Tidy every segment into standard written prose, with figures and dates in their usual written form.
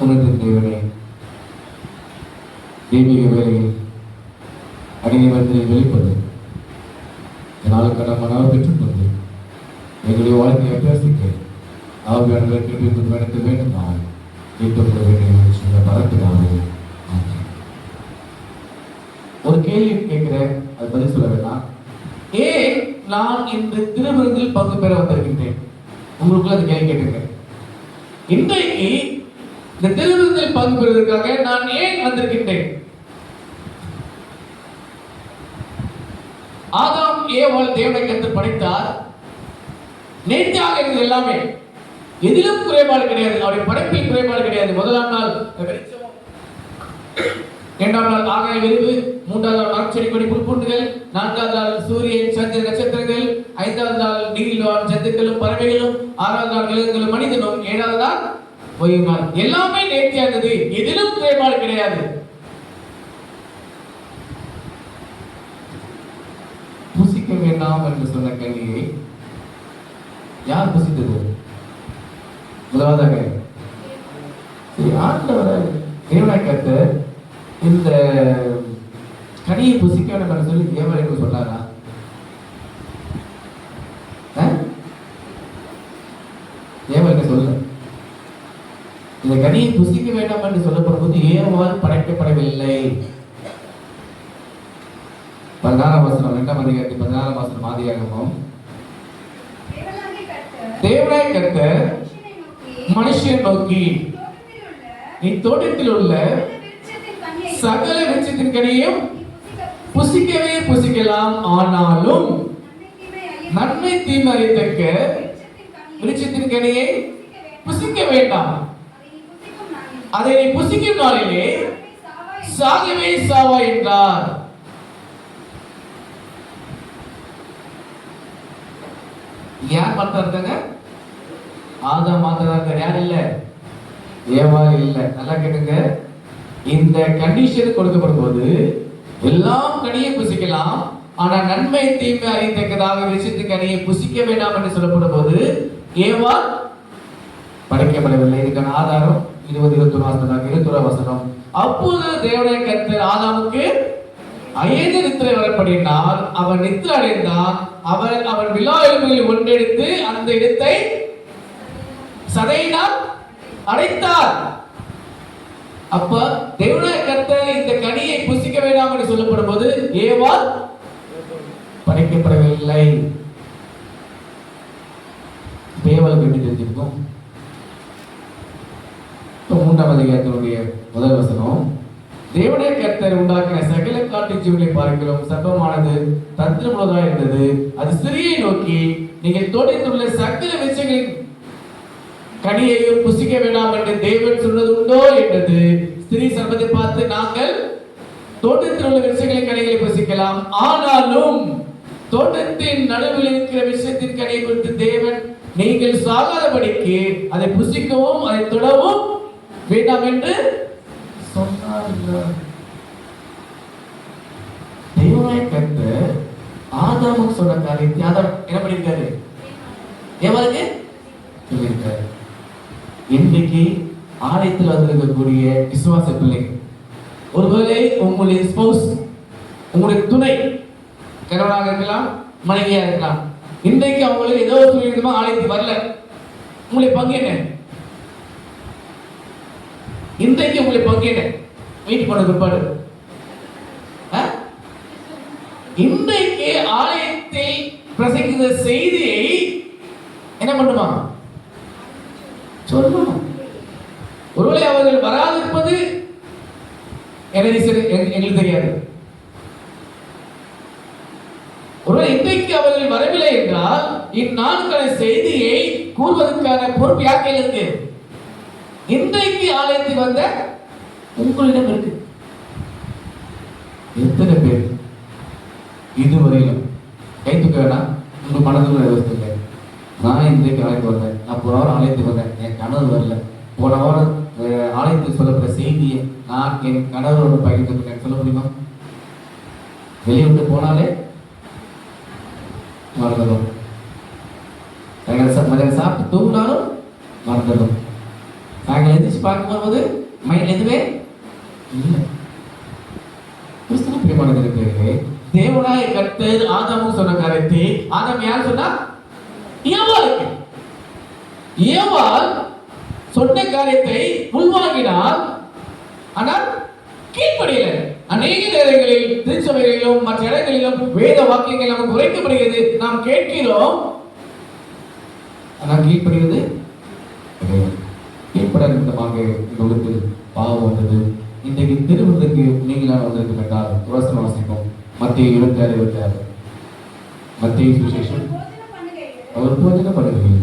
உன்னத தேவனே, தெய்வீக வேலையில் அடிநிவத்தில் வெளிப்படு நாளுக்கான மனாவை பெற்றுக்கொண்டு எங்களுடைய வாழ்க்கையை அபியாசிக்க ஆவியானவர்களுக்கு நடத்த வேண்டும். நான் ஈர்க்கப்பட வேண்டும் சொல்ல பரப்பினாவே. ஒரு கேள்வி கேட்கிறேன், அது பதில் சொல்ல வேண்டாம். ஏன் நான் இந்த திருவிருந்தில் பங்கு பெற வந்திருக்கின்றேன்? உங்களுக்குள்ள அந்த கேள்வி கேட்டிருக்கேன். இன்றைக்கு இந்த திருவிருந்தில் பங்கு பெறுவதற்காக நான் ஏன் வந்திருக்கின்றேன்? ஆதாம் ஏவாள் தேவனை கர்த்தர் படைத்தார். நேர்த்தியாக இருந்தது எல்லாமே, எதிலும் குறைபாடு கிடையாது. அவருடைய படைப்பில் குறைபாடு கிடையாது. முதலாம் நாள் வெளிச்சம், இரண்டாம் நாள் ஆகாய விரிவு, மூன்றாவது நாள் மரச்செடி கொடி புல்பூண்டுகள், நான்காவது நாள் சூரியன் சந்திர நட்சத்திரங்கள், ஐந்தாவது நாள் நீரில் வாழும் ஜந்துக்களும் பறவைகளும், ஆறாவது நாள் விலங்குகளும் மனிதனும், ஏழாவது நாள் ஓய்வு நாள். எல்லாமே நேர்த்தியா இருந்தது, எதிலும் குறைபாடு கிடையாது. புசிக்க வேண்டாம் என்று சொன்ன கனியை யார் புசித்தது? முதலாவதாக ஆண்டவர் தேவனாய் கர்த்தர் இந்த கனியை புசிக்க வேண்டும் என்று சொல்லி ஏவாளுக்கு சொன்னாரா? ஏவாளுக்கு சொல்ல, இந்த கனியை புசிக்க வேண்டாம் என்று சொல்லப்படும் போது ஏவாள் படைக்கப்படவில்லை. 14 வசனம் 2 அதிகாரத்தில் 14 வசனம் ஆதியாகமம். தேவனாய் கர்த்தர் மனுஷனை நோக்கி, நீ தோட்டத்தில் உள்ள சகல விருட்சத்தின் கனியையும் புசிக்கவே புசிக்கலாம், ஆனாலும் நன்மை தீமை அறியத்தக்க விருட்சத்தின் கனியை புசிக்க வேண்டாம். அதை நீ புசிக்கும் நாளிலே சாகவே சாவா என்றார். யார் மாத்தாருங்க? ஆதாம் மாத்தாரு. யார் இல்ல? ஏவாள் இல்ல. நல்லா கேட்டுங்க. இந்த கண்டிஷன் கொடுக்கப்படும் போது எல்லாம் கனியை புசிக்கலாம், ஆனா நன்மை தீமை அறியத்தக்கதாக விருட்சத்தின் கனியை புசிக்க வேண்டாம் என்று சொல்லப்படும் போது ஏவாள் படைக்கப்படவில்லை. இதுக்கான ஆதாரம் 21 வசனம். அப்போது தேவனாய் கர்த்தர் ஆதாமுக்கு அயர்ந்த நித்திரை வரப்படினால் அவன் நித்திரை அடைந்தான். அவன் விலா எலும்புகளில் ஒன்றெடுத்து அந்த இடத்தை சதையினால் அடைத்தார். அப்ப தேவனாய் கர்த்தர் இந்த கனியை புசிக்க வேண்டாம் என்று சொல்லப்படும் போது ஏவாள் படைக்கப்படவில்லை. ஏவாளுக்கு எப்படி தெரிஞ்சிருக்கும்? 3 அதிகாரத்தினுடைய முதல் வசனம், தேவனாய் கர்த்தர் உண்டாக்கின சகல காட்டு ஜீவனை பார்க்கிறோம் சர்ப்பமானது தந்திரமுள்ளதாக இருந்தது. அது ஸ்திரியை நோக்கி, நீங்கள் தோட்டத்தில் உள்ள சகல விருட்சங்களின் கனியையும் புசிக்க வேண்டாம் என்று தேவன் சொன்னது உண்டோ என்றது. ஸ்திரீ சர்ப்பத்தை பார்த்து, நாங்கள் தோட்டத்தில் உள்ள விருட்சங்களின் கனிகளை புசிக்கலாம், ஆனாலும் தோட்டத்தின் நடுவில் இருக்கிற விருட்சத்தின் கனியை குறித்து தேவன் நீங்கள் சாகாதபடிக்கு அதை புசிக்கவும் அதை தொடவும் வேண்டாம் என்று சொன்னார்கள். தேவனாய் கர்த்தர் ஆதாமுக்கு சொன்ன காரியத்தை ஆதாம் என்ன பண்ணிருக்காரு? ஏவாளுக்கு சொல்லியிருக்காரு. இன்றைக்கு ஆலயத்தில் வந்திருக்கக்கூடிய விசுவாச பிள்ளைகள், ஒருவேளை உங்களுடைய ஸ்பௌஸ், உங்களுடைய துணை, கணவனாக இருக்கலாம், மனைவியா இருக்கலாம், இன்றைக்கு அவங்களுக்கு ஏதோ ஒரு விதமா ஆலயத்துக்கு வரல. உங்களுடைய பங்கு என்ன? இன்றைக்கு உங்களுடைய பங்கு என்ன? வீட்டு போன பிற்பாடு இன்றைக்கு ஆலயத்தில் பிரசங்கித்த செய்தியை என்ன பண்ணுமா? சொல்லணும். ஒருவேளை அவர்கள் வராதிருப்பது எங்களுக்கு தெரியாது. ஒருவேளை இன்றைக்கு அவர்கள் வரவில்லை என்றால் இந்நாட்கள செய்தியை கூறுவதற்கான பொறுப்பு யார் கையில் இருக்கு? இன்றைக்கு ஆலயத்துக்கு வந்த உங்களிடம் இருக்கு. எத்தனை பேர் இதுவரையிலும் கை தூக்க வேணாம், உங்க மனதுக்குள்ள யோசிச்சுங்க. நான் இன்றைக்கு ஆலயத்துக்கு வந்தேன், நான் போன வாரம் ஆலயத்துக்கு வந்தேன், என் கனவு வரல. போன வாரம் ஆலயத்துக்கு சொல்லப்படுற செய்தியை நான் என் கணவரோட பகிர்ந்து சொல்ல முடியுமா? வெளியே விட்டு போனாலே மறந்துடும். மதியம் சாப்பிட்டு தூங்கினாலும் மறந்துடும். நாங்கள் எதிர்த்து பார்க்கும்போது மைண்ட் எதுவே இல்லை. கிறிஸ்துவ பிரியமானவர்களே, தேவனாய கர்த்தர் ஆதாமுக்கு சொன்ன காரியத்தை ஆதாம் யார் சொன்னா? ஏவாளுக்கு. ஏவாள் சொன்ன காரியத்தை உள்வாங்கினால், ஆனால் கீழ்ப்படியல. அநேக நேரங்களில் திருச்சபைகளிலும் மற்ற இடங்களிலும் வேத வாக்கியங்கள் நமக்கு உரைக்கப்படுகிறது, நாம் கேட்கிறோம், ஆனால் கீழ்ப்படிவது கீழ்ப்பட நிமித்தமாக எங்களுக்கு பாவம் வந்தது. இன்றைக்கு திருவதற்கு நீங்களாக வந்திருக்கும் என்றால் வசனம் வாசிப்போம். மத்திய 26:26 மத்திய சுவிசேஷம். அவர் போஜன பண்ணுகையில்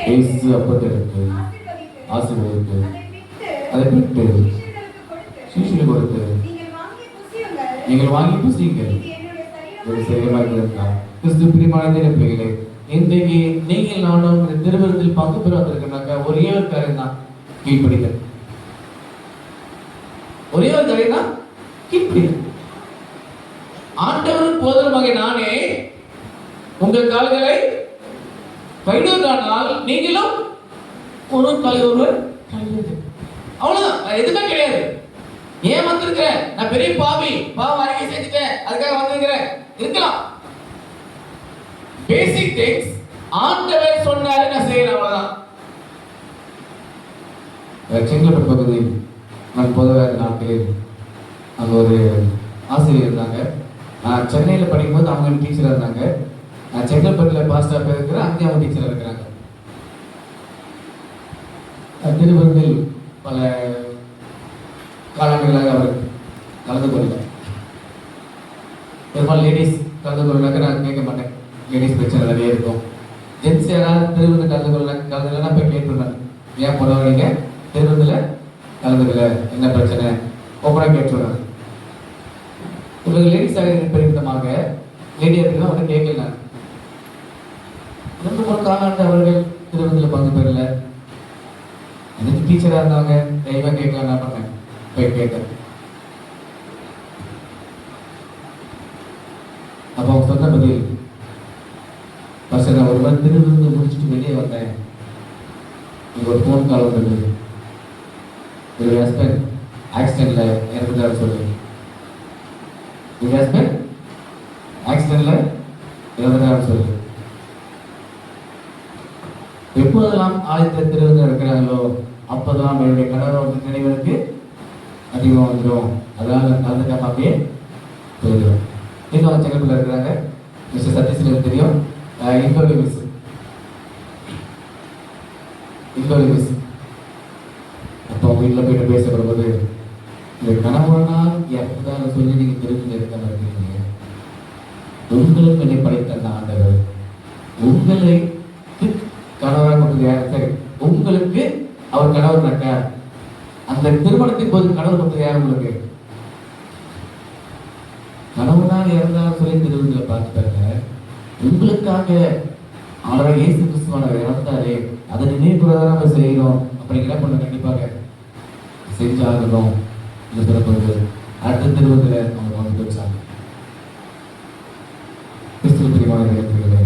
இயேசு அப்பத்தை எடுத்து ஆசீர்வதித்து அதை விட்டு சீஷர்களுக்கு கொடுத்து, நீங்கள் வாங்கி புசியுங்கள், இது சரீரமாக இருந்தால். கிறிஸ்து பிரியமான பிள்ளைகளே, இன்றைக்கு நீங்கள் நானும் இந்த திருவிருந்தில் பங்கு பெற வந்திருக்கனாக்கா ஒரே ஒரு காரியம் தான், கீழ்ப்படிதல். ஒரே ஒரு காரியம் தான், கீழ்ப்படிதல். ஆண்டவரின் போதனமாக நானே உங்கள் கால்களை கைடுவதானால் நீங்களும் ஒரு காலை ஒருவர் கைது. அவ்வளவுதான், எதுவுமே கிடையாது. ஏன் வந்திருக்கிறேன்? நான் பெரிய பாவி, பாவம் அறிக்கை செஞ்சுட்டேன், அதுக்காக வந்திருக்கிறேன் இருக்கலாம். பேசிக் திங்ஸ் ஆண்டவர் சொன்னாரு, நான் செய்யறேன், அவ்வளவுதான். செங்கல்பட்டு பகுதியில் நான் பொதுவாக நாட்களில் அங்கே ஒரு ஆசிரியர் இருந்தாங்க. நான் சென்னையில் படிக்கும்போது அவங்க டீச்சராக இருந்தாங்க. நான் செங்கல்பட்டில் பாஸ்டாக இருக்கிறேன், அங்கே அவங்க டீச்சராக இருக்கிறாங்க. திருவிருந்தில் பல காலங்களாக அவர் கலந்து கொள்ளல. பெரும்பாலும் லேடிஸ் கலந்து கொள்ளனாக்க நான் கேட்க மாட்டேன், லேடிஸ் பிரச்சனை நிறைய இருக்கும். ஜென்ஸ் யாராவது திருவிருந்து கலந்துலன்னா போய் கேட்டுருந்தாங்க, ஏன் போனவங்க திருவிருந்தில் கலந்துக்கல, என்ன பிரச்சனை, ஓப்பனாக கேட்டுருந்தாங்க. இவங்க லேடிஸாக பெருமிதமாக லேடி இருக்குன்னா ஒன்றும் கேட்கல. 2-3 காலாண்டு அவர்கள் திருவிருந்தில் பங்கு பெறல. எனக்கு டீச்சராக இருந்தாங்க, தெய்வம் கேட்கலாம், என்ன பண்ணேன், போய் கேட்டேன். அப்போ அவங்க சொன்ன பதில், பசங்க நான் ஒரு மாதிரி திருவிருந்து முடிச்சுட்டு வெளியே வந்தேன், இங்கே ஒரு ஃபோன் கால் வந்தது, ஒரு ஹஸ்பண்ட் ஆக்சிடென்ட்ல இறந்துட்டாரு சொல்லி. ஒரு ஹஸ்பண்ட் ஆக்சிடென்ட்ல இறந்துட்டாரு சொல்லி. எப்போதெல்லாம் ஆலயத்தில் திருவிருந்து இருக்கிறாங்களோ அப்போதெல்லாம் என்னுடைய கணவரோட நினைவுக்கு அதிகமாக வந்துடும், அதனால கலந்துக்காம அப்படியே போயிடுவோம். இன்னும் செங்கல்பட்டில் இருக்கிறாங்க, மிஸ்டர் சதீஷ்க்கு தெரியும், இந்தோலி மிஸ். அப்போ வீட்டில் போயிட்டு பேசப்படும்போது, இந்த கணவனால் எப்போதான் சொல்லி நீங்கள் திருப்பி இருக்க இருக்கீங்க, உங்களுக்கு என்னை படைத்த ஆண்டவர் உங்களை கணவராக கொடுத்தது யார்? சரி, உங்களுக்கு அவர் கணவர் நட்டா, அந்த திருமணத்தின் போது கணவர் கொடுத்தது யார்? உங்களுக்கு கணவனால் இறந்தாலும் சொல்லி திருவிழா பார்த்துட்டாங்க. உங்களுக்காக ஆண்டவர் இயேசு கிறிஸ்துவானவர் இறந்தாரே, அதை நினைவுதான் நம்ம செய்யணும். அப்படிங்கிற பண்ண கண்டிப்பாக செஞ்சாகணும். இந்த சிறப்பு அடுத்த திருவத்தில் அவங்க வந்து வச்சாங்க. கிறிஸ்துவ பிரியமானவர்களே,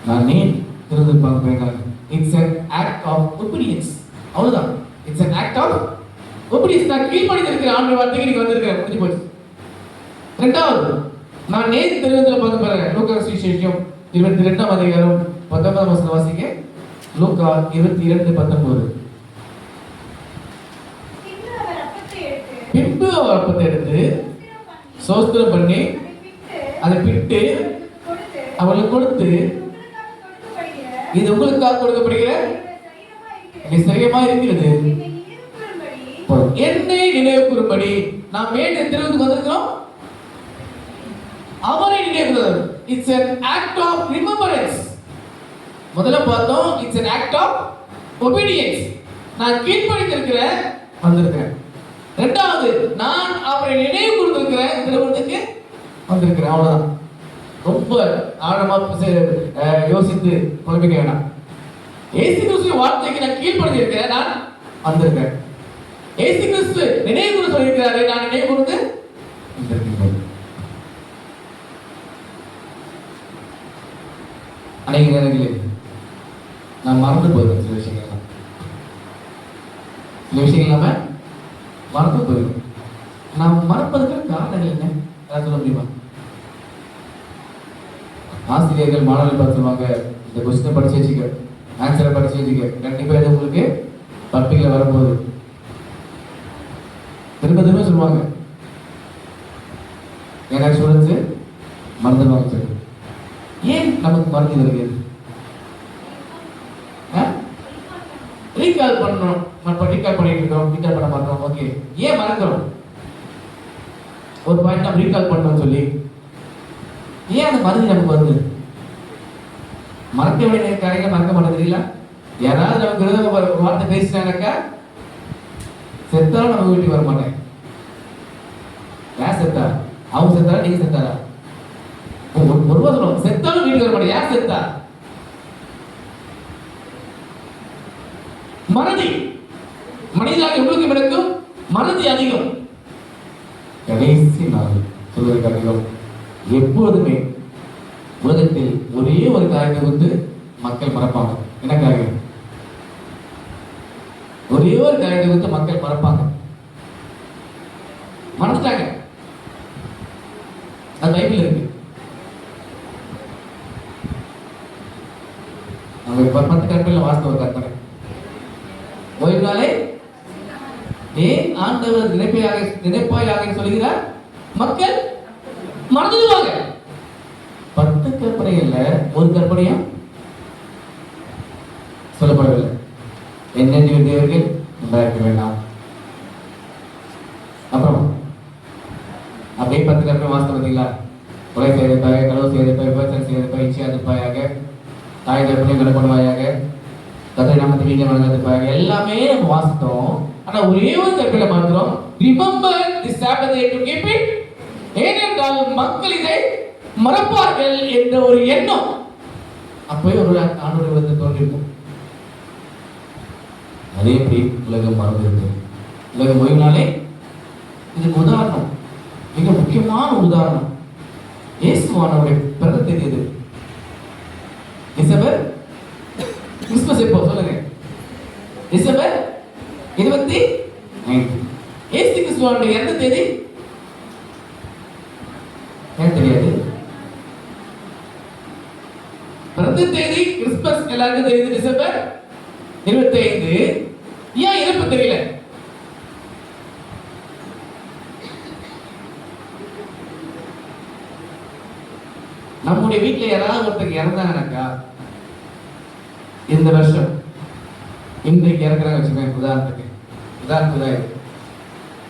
நான் ஏன் திருவிழா பார்க்கிறேன்? It's an act of obedience. அவ்வளவுதான், it's an act of obedience. நான் கீழ்ப்படிந்து இருக்கிற ஆண்டவர் வார்த்தைக்கு நீங்க வந்திருக்கிறேன், முடிஞ்சு போச்சு. ரெண்டாவது, நான் நேற்று திருவிழா பார்க்க போறேன். லூக்கா சுவிசேஷம் 22ஆம் அதிகாரம் 19ஆம் வசனம் வாசிங்க. லூக்கா 22:19. பின்பு அவர் அப்பத்தை எடுத்து சோஸ்திரம் பண்ணி அதை பிட்டு அவளுக்கு கொடுத்து, இது உங்களுக்காக கொடுக்கப்படுகிற சரியமா இருக்கிறது, என்னை நினைவு கூறும்படி. நாம் ஏன் திருவிழாவுக்கு வந்திருக்கிறோம்? அவரை நினைவுகிறது. It's an act of remembrance. முதல்ல பார்த்தோம், it's an act of obedience. நான் கீழ்ப்படிந்திருக்கிறேன், வந்திருக்கிறேன். ரெண்டாவது, நான் அவரை நினைவு கூர்ந்திருக்கிறேன், திருவிழாவுக்கு வந்திருக்கிறேன். அவ்வளவுதான். ரொம்ப ஆழமா யோசித்து குழம்பிக்க வேண்டாம். இயேசு கிறிஸ்து வார்த்தைக்கு நான் கீழ்ப்படிந்திருக்கிறேன், நான் வந்திருக்கிறேன். இயேசு கிறிஸ்து நினைவு கூர்ந்து சொல்லியிருக்கிறாரு, நான் நினைவு கூர்ந்து வந்திருக்கிறேன். அநேக நேரங்களில் நான் மறந்து போகிறேன் சில விஷயங்கள்லாம். இந்த விஷயம் இல்லாம மறந்து போயிடும். நாம் மறப்பதற்கு காரணங்கள் என்ன? அதான் சொல்ல முடியுமா? ஆசிரியர்கள் மாணவர்கள் பார்த்து சொல்லுவாங்க, இந்த கொஸ்டினை படிச்சு வச்சுக்க, ஆன்சரை படிச்சு வச்சுக்க, கண்டிப்பா இது உங்களுக்கு பப்ளிக்ல வரும்போது திரும்ப திரும்ப சொல்லுவாங்க. ஏன்னா ஸ்டூடெண்ட்ஸ் மறந்துடுவாங்க சொல்லி. ஏன் நமக்கு மறந்து வருகிறது? ரீகால் பண்ணணும், ரீகால் பண்ணிட்டு இருக்கோம், ரீகால் பண்ண மாட்டோம். ஓகே, ஏன் மறக்கிறோம்? ஒரு பாயிண்ட் நம்ம ரீகால் பண்ணணும்னு சொல்லி ஏன் அந்த மறதி நமக்கு வருது? மறக்க வேண்டிய காரியங்கள் மறக்க மாட்டேங்கிறீங்களா? யாராவது நமக்கு விரோதமா வார்த்தை பேசினாக்கா செத்தாலும் நம்ம வீட்டுக்கு வர மாட்டேன். யார் செத்தா? அவங்க செத்தாரா நீங்க செத்தாரா? ஒரு ரூபா சொல்லுவோம், செத்தாலும் வீட்டுக்கு வர மாட்டேன். யார் செத்தா? மறதி. மனிதனாக எவ்வளவுக்கு நடக்கும் மறதி அதிகம். கடைசி நாள் சொல்வதற்கு அதிகம். எப்போதுமே உலகத்தில் ஒரே ஒரு காரியத்தை வந்து மக்கள் மறப்பாங்க. என்ன காரியம்? ஒரே ஒரு காரியத்தை வந்து மக்கள் மறப்பாங்க, மறந்துட்டாங்க. அது பைபிள் இருக்கு. நம்ம 10 கற்பனையில வாசித்த ஒரு கற்பனை. ஓய்வு நாளை ஏன் ஆண்டவர் நினைப்பாயாக சொல்கிறார்? மக்கள் மறந்துடுவாங்க. 10 கற்பனைகள்ல ஒரு கற்பனையும் சொல்லப்படவில்லை. என்னென்ன தேவர்கள் உண்டாக்க வேண்டாம். அப்புறம் அப்படியே 10 கற்பனை வாசித்த பார்த்தீங்களா? கொலை செய்திருப்பாயாக, களவு செய்திருப்பாய், விபச்சாரம் செய்திருப்பாய், இச்சையாதிருப்பாயாக, தாய் தகப்பனை கனப்படுவாயாக, கர்த்தருடைய நாமத்தை வீணாக வணங்காதிருப்பாயாக. எல்லாமே நம்ம வாசித்தோம். ஆனா ஒரே ஒரு கற்பனை மாத்திரம், remember the Sabbath day to keep it. ஏனென்றால் மக்கள் இதை மறப்பார்கள் என்ற ஒரு எண்ணம் அப்பவே ஒரு ஆண்டவருடைய உள்ளத்தில் தோன்றிருக்கும். அதே எப்படி உலகம் மறந்திருக்கு. உலகம் ஓய்வு நாளே இதுக்கு உதாரணம், மிக முக்கியமான உதாரணம். இயேசுவானவருடைய பிறந்த தேதி எது? டிசம்பர். கிறிஸ்துமஸ் எப்போ சொல்லுங்க? டிசம்பர் 29. இயேசு கிறிஸ்துவானுடைய எந்த தேதி எனக்கு தெரியாது. பிறந்த தேதி கிறிஸ்துமஸ் எல்லாருக்கும் தெரியுது, டிசம்பர் 25. ஏன் இறப்பு தெரியல? நம்முடைய வீட்டுல யாராவது ஒருத்தருக்கு இறந்தாங்கனாக்கா, இந்த வருஷம் இன்றைக்கு இறக்குறாங்க வச்சுக்கோங்க, உதாரணத்துக்கு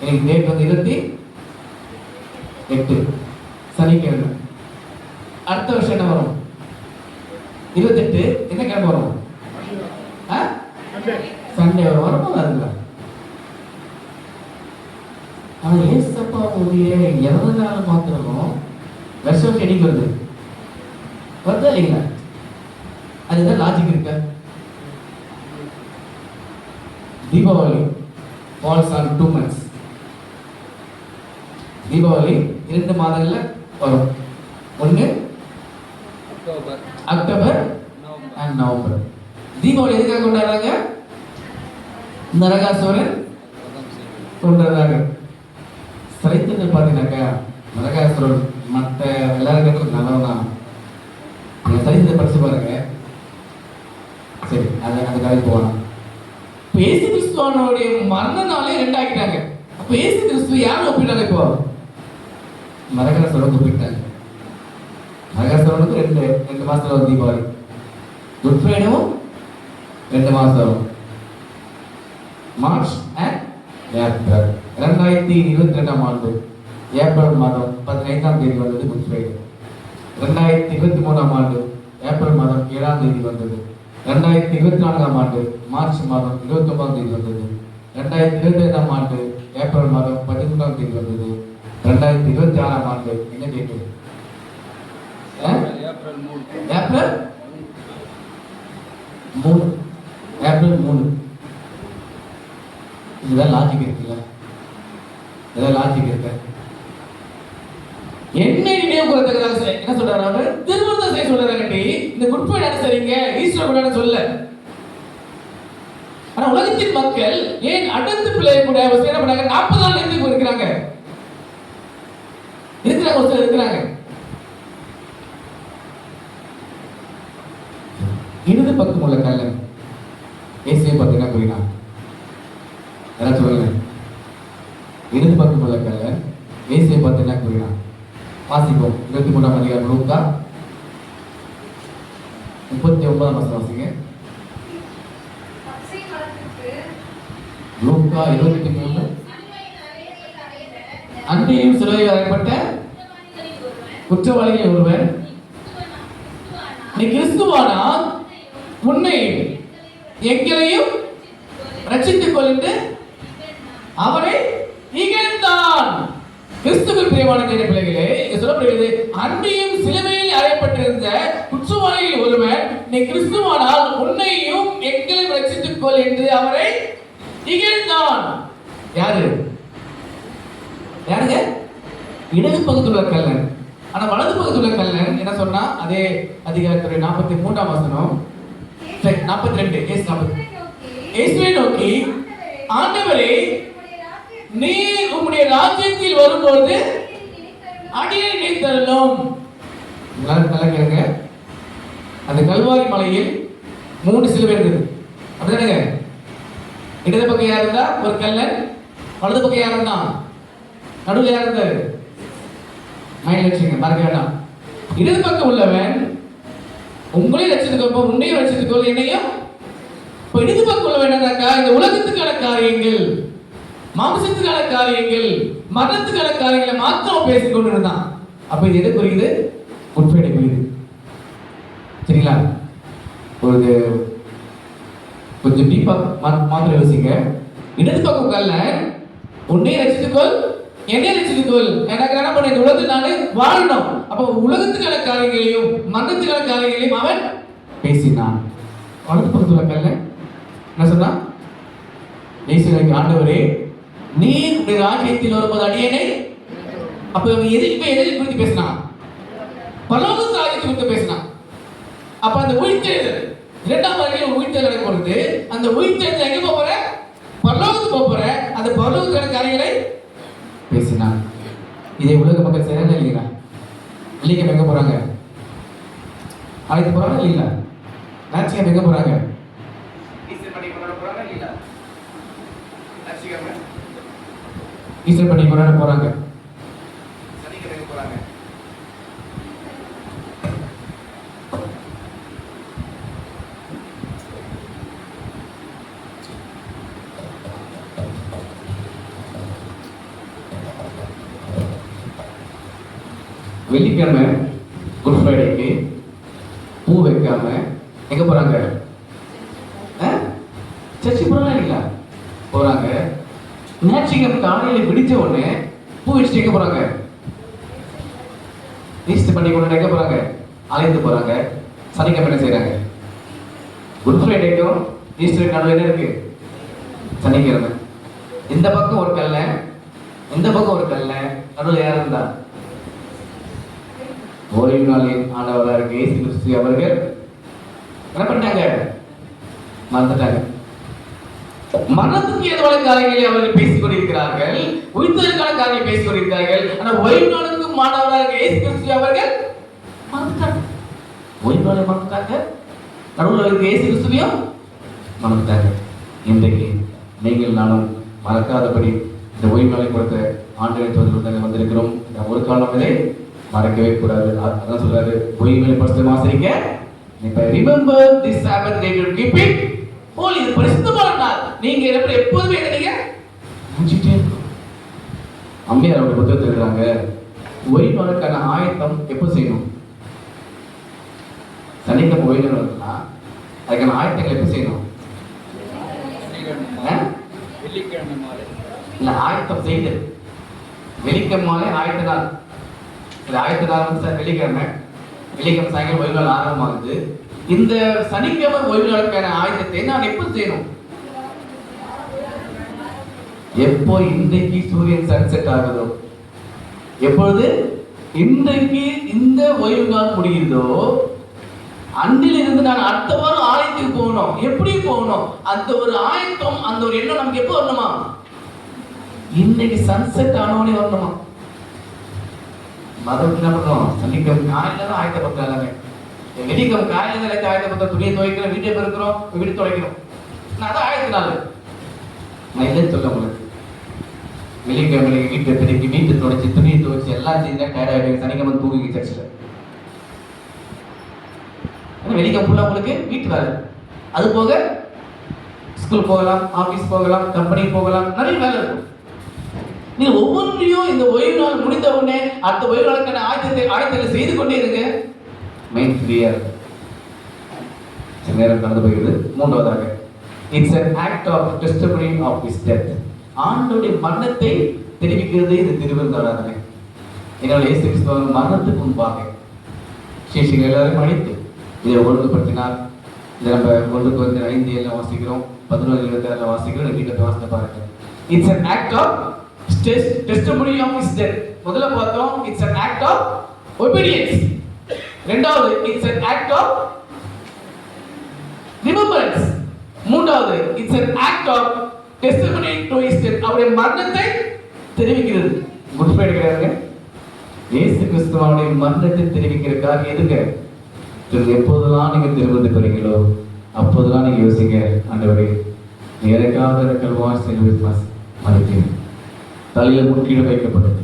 எனக்கு டேட் வந்து 28 சனிக்கிழமை. அடுத்த வருஷம் என்ன வரும்? 28 என்ன கிழமை வரும்? சண்டே வரும். வரும்போது அதுல ஆனா ஏசப்பாவுடைய இறந்த நாள் மாத்திரம் வருஷம் செடிக்கு வருது வருதா இல்லைங்களா? அதுதான் லாஜிக் இருக்க. Deepavali falls on 2 months. Deepavali 2 மாதங்கள்ல வரும். ஒன்று அக்டோபர் அண்ட் நவம்பர். தீபாவளி எதுக்காக கொண்டாடுறாங்க? நரகாசுரன் கொண்டாடுறாங்க. சரித்திரத்தில் பார்த்தீங்கன்னாக்கா நரகாசுரன் மற்ற எல்லாருக்கும் நல்லவனா? சரித்திரத்தை படிச்சு பாருங்க. சரி, அந்த கதைக்கு போகலாம். இயேசு கிறிஸ்துவானுடைய மரண நாளே 2 ஆக்கிட்டாங்க. அப்ப இயேசு கிறிஸ்து யாரும் ஒப்பிட்டாங்க? இப்போ நரகாசுரன் ஒப்பிட்டாங்க. நரகாசுரனுக்கு 2 மாசத்துல வரும் தீபாவளி. குட் ஃப்ரைடேவும் 2 மாசம் வரும். March and April. 2022ஆம் ஆண்டு ஏப்ரல் மாதம் 15ஆம் தேதி வந்தது குட் ஃப்ரைடே. 2023ஆம் ஆண்டு ஏப்ரல் மாதம் 7ஆம் தேதி வந்தது. 2024ஆம் ஆண்டு மார்ச் மாதம் 29ஆம் தேதி வந்தது. 2025ஆம் ஆண்டு ஏப்ரல் மாதம் 13ஆம் தேதி வந்தது. 2026ஆம் ஆண்டு என்ன டேட்? ஏப்ரல் 3. இதுதான் லாஜிக் இருக்குல்ல? இதான் லாஜிக் இருக்கு. என்ன நினைவு கூறத்தக்கதாக என்ன சொல்றாரு அவர்? திருவிழா செய்ய சொல்றாங்க. இந்த குட் ஃப்ரைடே சரிங்க, ஈஸ்டர் கொண்டாட சொல்ல. ஆனா உலகத்தின் மக்கள் ஏன் அடர்ந்து பிள்ளைகள் கூட ஒரு என்ன பண்ணாங்க, 40 நாள் இருந்து இருக்கிறாங்க. ஒரு சிலர் இருக்கிறாங்க. இடது பக்கம் உள்ள கல்லன் இயேசுவை பார்த்தீங்கன்னா புரியுதா? யாராவது சொல்லுங்க. இடது பக்கம் உள்ள கல்லன் இயேசுவை பார்த்தீங்கன்னா புரியுதா? வாசிப்போம். 23ஆம் அதிகாரம் லூக்கா 39ஆம் வசனம் வாசிங்க. லூக்கா 23. அன்றையும் சிலுவையில் அறையப்பட்ட குற்றவாளிகள் ஒருவன், நீ கிறிஸ்துவானால் உன்னையும் எங்களையும் ரட்சித்துக் கொண்டு அவனை இகழ்ந்தான். கிறிஸ்துவில் பிரியமான தேவ பிள்ளைகளே, இங்க சொல்லப்படுகிறது, அன்றையும் சிலுவையில் அறையப்பட்டிருந்த குற்றவாளிகள் ஒருவன், நீ கிறிஸ்துவானால் உன்னையும் எங்களையும் ரட்சித்துக் கொள் என்று அவரை இகழ்ந்தான். யாரு? யாருங்க? இடது பக்கத்துல உள்ள கல்லன். ஆனா வலது பக்கத்துல உள்ள கல்லன் என்ன சொன்னா? அதே அதிகாரத்துடைய 43ஆம் வசனம் 42. இயேசுவை நோக்கி, ஆண்டவரே, நீர் உம்முடைய ராஜ்யத்தில் வரும்போது அடியை நினைத்தருளும். நல்லா கேளுங்க. அந்த கல்வாரி மலையில் 3 சிலுவை இருந்தது. அப்படிதானங்க? இடது பக்கம் யார் இருந்தா? ஒரு கல்லன். வலது பக்கம் யார் இருந்தா? நடுவில் யார் இருந்தாரு? மைண்ட் வச்சுங்க, மறக்க வேண்டாம். இடது பக்கம் உள்ளவன் உங்களையும் ரட்சித்துக்கோ, உன்னையும் ரட்சித்துக்கோ, என்னையும். இப்போ இடது பக்கம் உள்ளவன் என்னக்கா, இந்த உலகத்துக்கான காரியங்கள், மாம்சத்துக்கான காரியங்கள், மரணத்துக்கான காரியங்களை மாத்திரம் பேசிக் கொண்டு இருந்தான். அப்ப இது எது புரியுது? உட்படை புரியுது. சரிங்களா? ஒரு கொஞ்சம் டீப்பா மாத்திரம் யோசிங்க. இடது பக்கம் கல்ல உன்னையும் ரட்சித்துக்கொள், என்னையும் ரட்சித்துக்கொள். எனக்கு என்ன பண்ண, இந்த உலகத்தில் நான் வாழணும். அப்போ உலகத்துக்கான காரியங்களையும் மரணத்துக்கான காரியங்களையும் அவன் பேசினான். வலது பக்கத்துல கல்ல என்ன சொன்னா? இயேசுவுக்கு, ஆண்டவரே, நீர் உடைய ராஜ்யத்தில் வரும்போது அடியேனை. அப்ப எதை குறித்து பேசினான்? பரலோக ராஜ்யத்தை குறித்து பேசினான். அப்ப அந்த உயிர்த்தெழுதல், 2ஆம் வருகையில் உயிர்த்தெழுதல் நடக்க போறது. அந்த உயிர்த்தெழுதல் எங்க போற? பரலோகத்துக்கு போற. அந்த பரலோகத்துக்கான காரியங்களை பேசினான். இதை உலக மக்கள் செய்யறாங்க இல்லைங்களா? இல்லைங்க, எங்க போறாங்க? ஆயத்து போறாங்க இல்லைங்களா? நாச்சியம் எங்க போறாங்க? ஈஸ்டர் பண்டிகை கொண்டாட போறாங்க இல்லைங்களா? நாச்சியம் ஈஸ்டர் பண்டிகை கொண்டாட போறாங்க. சனிக்கிழமை எங்க போறாங்க? வெள்ளிக்கிழமை குட் ஃப்ரைடேக்கு பூ வைக்காம எங்க போறாங்க? சர்ச்சுக்கு போறாங்க இல்லைங்களா? போறாங்க. ஞாயிற்றுக்கிழமை காலையில விடிச்ச உடனே பூ வச்சுட்டு எங்க போறாங்க? ஈஸ்டர் பண்டிகை கொண்டாட எங்க போறாங்க? அலைந்து போறாங்க. சனிக்கிழமை என்ன செய்யறாங்க? குட் ஃப்ரைடேக்கும் ஈஸ்டருக்கு நடுவில் என்ன இருக்கு? சனிக்கிழமை. இந்த பக்கம் ஒரு கல்ல, இந்த பக்கம் ஒரு கல்ல, நடுவில் யார் இருந்தா? ஓய்வு நாளின் ஆண்டவராக இருக்க இயேசு கிறிஸ்து அவர்கள் என்ன பண்ணிட்டாங்க? மறந்துட்டாங்க. மரணத்துக்கு ஏதுவான காரியங்களை அவர்கள் பேசிக் கொண்டிருக்கிறார்கள், உயிர்த்தெழுதலுக்கான காரியம் பேசிக் கொண்டிருக்கிறார்கள். ஆனால் ஓய்வு நாளுக்கு மாணவராக இருக்க இயேசு கிறிஸ்து அவர்கள் மறந்துட்டாங்க. ஓய்வு நாளை மறந்துட்டாங்க, நடுவில் இருக்க இயேசு கிறிஸ்துவையும் மறந்துட்டாங்க. இன்றைக்கு நீங்கள் நானும் மறக்காதபடி இந்த ஓய்வு நாளை கொடுத்த ஆண்டவரை வந்திருக்கிறோம். ஒரு காலம் இதை மறக்கவே கூடாது. அதான் சொல்றாரு, ஓய்வு பரிசுத்தமா ஆசரிக்க. இப்ப remember the Sabbath day to keep it holy. இது பரிசுத்தமான நாள். நீங்க எப்போதுமே என்னங்க செஞ்சிட்டே இருக்கணும். அம்மையார் அவருடைய புத்தகத்தில் எழுதுறாங்க, ஓய்வு நாளுக்கான ஆயத்தம் எப்போ செய்யணும்? சனிக்கிழமை ஓய்வு நாள் இருக்குன்னா அதுக்கான ஆயத்தங்கள் எப்போ செய்யணும்? இல்ல, ஆயத்தம் செய்து வெள்ளிக்கிழமை மாலை ஆயத்த நாள். ஆயத்த நாள் வந்து வெள்ளிக்கிழமை சாயங்காலம் ஓய்வு நாள் ஆரம்பமாகுது. இந்த சனிக்கிழமை ஓய்வு நாளுக்கான ஆயத்தத்தை நான் எப்போ செய்யணும்? எப்போ? இன்றைக்கு சூரியன் சன்செட் ஆகுதோ, எப்பொழுது இன்றைக்கு இந்த ஓய்வு நாள் முடியுதோ அன்றிலிருந்து நான் அடுத்த வாரம் ஆயத்துக்கு போகணும். எப்படி போகணும்? அந்த ஒரு ஆயத்தம், அந்த ஒரு எண்ணம் நமக்கு எப்போ வரணுமா? இன்னைக்கு சன்செட் ஆனவனே வரணுமா? மதம் என்ன பண்ணுறோம்? சனிக்கிழமை காலையில தான் ஆயத்தப்படுத்தும் எல்லாமே. வெள்ளிக்கிழமை காலையில தான் ஆயத்தப்படுத்த, துணியை துவைக்கிறோம், வீட்டை பெருக்கிறோம், வீடு துடைக்கிறோம். நான் தான் ஆயத்தினால நான் இல்லைன்னு சொல்ல உங்களுக்கு. வெள்ளிக்கிழமை வீட்டை பெருக்கி, வீட்டை துடைச்சி, துணியை துவைச்சி எல்லாம் செஞ்சா டயர்ட் ஆகிடுங்க. சனிக்கிழமை தூங்கி சர்ச்சில். வெள்ளிக்கிழமை ஃபுல்லாக உங்களுக்கு வீட்டு வேலை. அது போக ஸ்கூல் போகலாம், ஆஃபீஸ் போகலாம், கம்பெனி போகலாம், நிறைய வேலை இருக்கும். நீங்க ஒவ்வொன்றையும் இந்த ஓய்வு நாள் முடிந்த உடனே அடுத்த ஓய்வு நாளுக்கான ஆயத்தத்தை செய்து கொண்டே இருங்க. மைண்ட் ஃப்ரீயா இருக்கும். சில நேரம் கடந்து போகிறது. மூன்றாவதாக, it's an act of testimony of his death. ஆண்டவருடைய மரணத்தை தெரிவிக்கிறது இந்த திருவிருந்து ஆராதனை. என்னால் இயேசு கிறிஸ்துவின் மரணத்துக்கு முன்பாக சீஷர்கள் எல்லாரும் அழைத்து இதை ஒழுங்குபடுத்தினார். இதை நம்ம 1-5 வாசிக்கிறோம், 11-26 வாசிக்கிறோம். வீட்டை வாசித்து பாருங்க. It's an act of testimony of his death. முதல்ல பார்த்தோம் it's an act of obedience. இரண்டாவது it's an act of remembrance. மூன்றாவது it's an act of testimony to his death. அவருடைய மரணத்தை தெரிவிக்கிறது. குட் ஃப்ரைடே கிடையாதுங்க. இயேசு கிறிஸ்துவோட மரணத்தை தெரிவிக்கிற காரியம் எதுங்க? எப்போதெல்லாம் நீங்க திருவிருந்து போறீங்களோ அப்போதெல்லாம் நீங்க யோசிங்க, ஆண்டவரே எனக்காக கல்வாரி சிலுவையில் மறித்தீர். தலையில் முட்கீடு வைக்கப்பட்டது,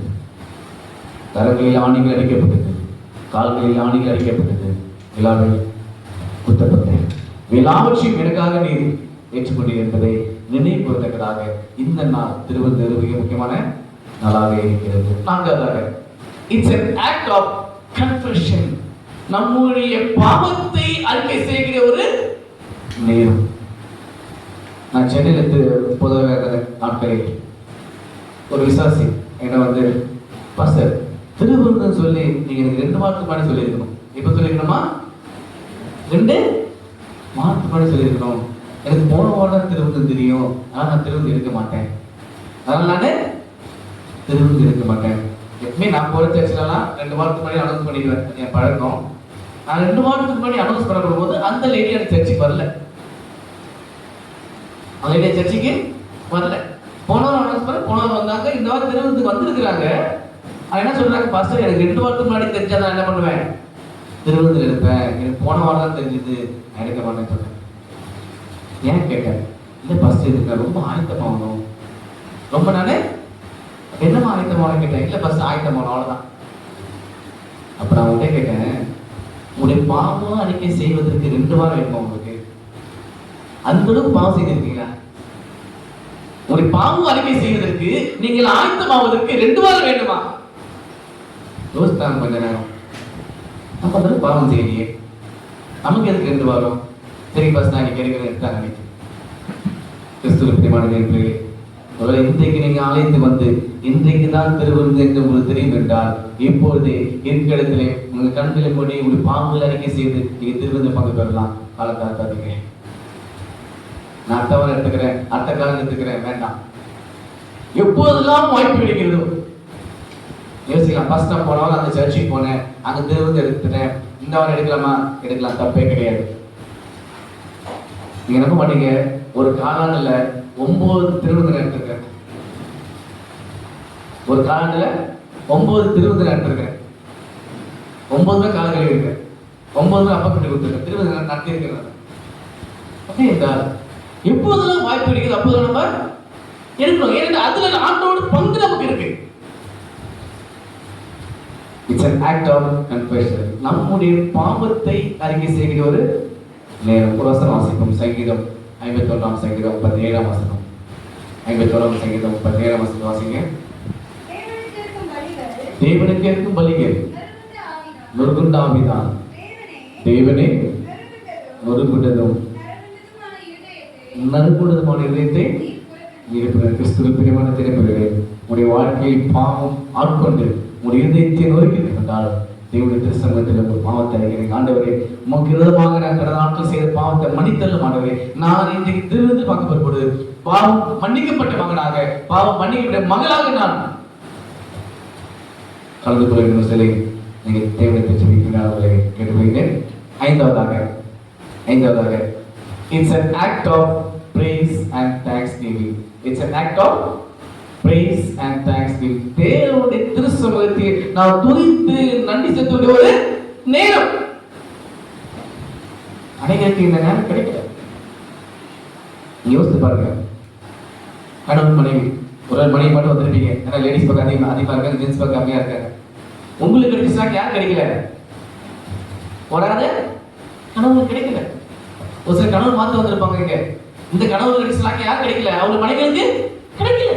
கரங்களில் ஆணிகள் அடிக்கப்பட்டது, கால்களில் ஆணிகள் அடிக்கப்பட்டது, விழாவில் குத்தப்பட்டேன். எல்லாவற்றையும் எனக்காக நீர் ஏற்றுக்கொண்டீர் என்பதை நினைவு கூறத்தக்கதாக இந்த நாள் திருவிருந்து மிக முக்கியமான நாளாக இருக்கிறது. நான்காவதாக, it's an act of confession. நம்முடைய பாவத்தை அறிக்கை செய்கிற ஒரு நேரம். நான் சென்னையில் பொதுவாக நாட்களில் ஒரு விசாசி என்ன வந்து, பாஸ்டர் திருவிருந்தம் சொல்லி நீங்க எனக்கு 2 மாதத்துக்கு முன்னாடி சொல்லியிருக்கணும். எப்போ சொல்லியிருக்கணுமா? 2 மாதத்துக்கு முன்னாடி சொல்லியிருக்கணும். எனக்கு போன வாரம் திருவிருந்தம் தெரியும், ஆனால் நான் திருவிருந்து இருக்க மாட்டேன். அதனால நான் திருவிருந்து இருக்க மாட்டேன். எப்பவுமே நான் போகிற சர்ச்சிலலாம் 2 வாரத்துக்கு முன்னாடி அனௌன்ஸ் பண்ணிடுவேன். என் பழக்கம். நான் 2 வாரத்துக்கு முன்னாடி அனௌன்ஸ் பண்ணப்படும் போது அந்த லேடி எனக்கு சர்ச்சுக்கு வரல. அந்த லேடி சர்ச்சுக்கு வரல. போன வாரம் அனௌன்ஸ் பண்ண, போன வாரம் வந்தாங்க. இந்த வாரம் திருவிருந்துக்கு வந்திருக்கிறாங்க. அது என்ன சொல்றாங்க, பாஸ்டர் எனக்கு 2 வாரத்துக்கு முன்னாடி தெரிஞ்சா நான் என்ன பண்ணுவேன்? திருவிருந்து எடுப்பேன். எனக்கு போன வாரம் தான் தெரிஞ்சது, நான் எடுக்க மாட்டேன்னு சொன்னேன். ஏன் கேட்டேன்? இல்லை பாஸ்டர் இதுக்கு ரொம்ப ஆயத்தமாகணும். ரொம்ப நானே என்னமா ஆயத்தமான கேட்டேன். இல்லை பாஸ்டர் ஆயத்தமாகணும், அவ்வளோதான். அப்போ நான் உடனே கேட்டேன், உங்களுடைய பாவம் அறிக்கை செய்வதற்கு 2 வாரம் வேணுமா உங்களுக்கு? அந்த அளவுக்கு பாவம் செய்திருக்கீங்களா? உங்களுடைய பாவம் அறிக்கை செய்வதற்கு நீங்கள் ஆயத்தமாவதற்கு 2 வாரம் வேண்டுமா? யோசித்தாங்க கொஞ்ச நேரம். நம்ம அந்த பாவம் செய்யலையே, நமக்கு எதுக்கு 2 வாரம்? சரி பாஸ், நான் இன்னைக்கு எடுக்கிறேன் எடுத்தாங்க. அன்னைக்கு கிறிஸ்துவ பிரியமான நேயர்களே, ஒருவேளை இன்றைக்கு நீங்க ஆலயத்துக்கு வந்து இன்றைக்கு தான் திருவிருந்து என்று உங்களுக்கு தெரியும் என்றால், இப்பொழுது இருக்கிற இடத்திலே உங்கள் கண்களை மூடி உங்களுடைய பாவங்களை அறிக்கை செய்து நீங்க திருவிருந்து பங்கு பெறலாம். காலத்தாத்தீங்க, நான் அடுத்தவரை எடுத்துக்கிறேன், அடுத்த காலம் எடுத்துக்கிறேன், வேண்டாம். எப்போதெல்லாம் வாய்ப்பு கிடைக்கிறதோ யோசிக்கலாம். ஃபர்ஸ்ட் நான் போனாலும் அந்த சர்ச்சுக்கு போனேன், அங்கே திருவிருந்து எடுத்துட்டேன், இந்த வாரம் எடுக்கலாமா? எடுக்கலாம், தப்பே கிடையாது. நீங்க நம்ப மாட்டீங்க, ஒரு காலாண்டுல 9 திருவிருந்து எடுத்திருக்கேன். ஒரு காலாண்டுல 9 திருவிருந்து எடுத்திருக்கேன். 9 கால கழிவு இருக்கேன், 9 அப்பா கட்டி கொடுத்துருக்கேன், திருவிருந்து நடத்தி இருக்கிறேன். அப்படியே இருந்தால் எப்போதெல்லாம் வாய்ப்பு கிடைக்குது அப்போதெல்லாம் நம்ம எடுக்கணும். ஏன்னா அதுல ஆண்டோட பங்கு நமக்கு இருக்கு. It's an act of confession. நம்முடைய பாவத்தை அறிக்கை செய்கிற ஒரு நேரம். ஒரு வசனம் வாசிப்போம். சங்கீதம் 51 சங்கீதம் 17 வசனம். 51 சங்கீதம் 17 வசனம் வாசிங்க. தேவனுக்கு இருக்கும் பலிகள் நொறுங்குண்ட ஆவிதான், தேவனே நொறுங்குண்டதும் நறுங்குண்டதுமான இதயத்தை கிறிஸ்துவ பிரியமான திரைப்படங்களே, உடைய வாழ்க்கையில் பாவம் ஆட்கொண்டு உடைய இதயத்தை நொறுக்கி இருந்தால் தேவனுடைய திருசங்கத்தில் ஒரு பாவத்தை அறிகிறேன். ஆண்டவரே, உமக்கு விரோதமாக நான் கடந்த நாட்கள் செய்த பாவத்தை மன்னித்தள்ளும். ஆண்டவரே, நான் இன்றைக்கு திருவிருந்து பார்க்கப்படுவது பாவம் மன்னிக்கப்பட்ட மகனாக, பாவம் மன்னிக்கப்பட்ட மகளாக நான் கலந்து கொள்ள சிலை நீங்கள் தேவனத்தை சொல்லிக்கிறார்களே கேட்டுக்கொள்கிறேன். ஐந்தாவதாக it's an act of praise and thanksgiving. It's an act of praise and thanksgiving. தேவனுடைய திருச்சமூகத்தை நாம் துதித்து நன்றி செலுத்த ஒரு நேரம். அனைவருக்கு இந்த நேரம் கிடைக்கல. யோசித்து பாருங்க, கணவன் மனைவி ஒரு மனைவி மட்டும் வந்திருப்பீங்க. ஏன்னா லேடிஸ் பக்கம் அதிகமா இருக்காங்க, ஜென்ஸ் பக்கம் கம்மியா இருக்காங்க. உங்களுக்கு கிடைச்சா யார் கிடைக்கல? போடாத கணவன் கிடைக்கல. ஒரு சில கணவன் மாத்த வந்திருப்பாங்க. இங்க இந்த கணவன் கிடைச்சா யார் கிடைக்கல? அவங்க மனைவிகளுக்கு கிடைக்கல.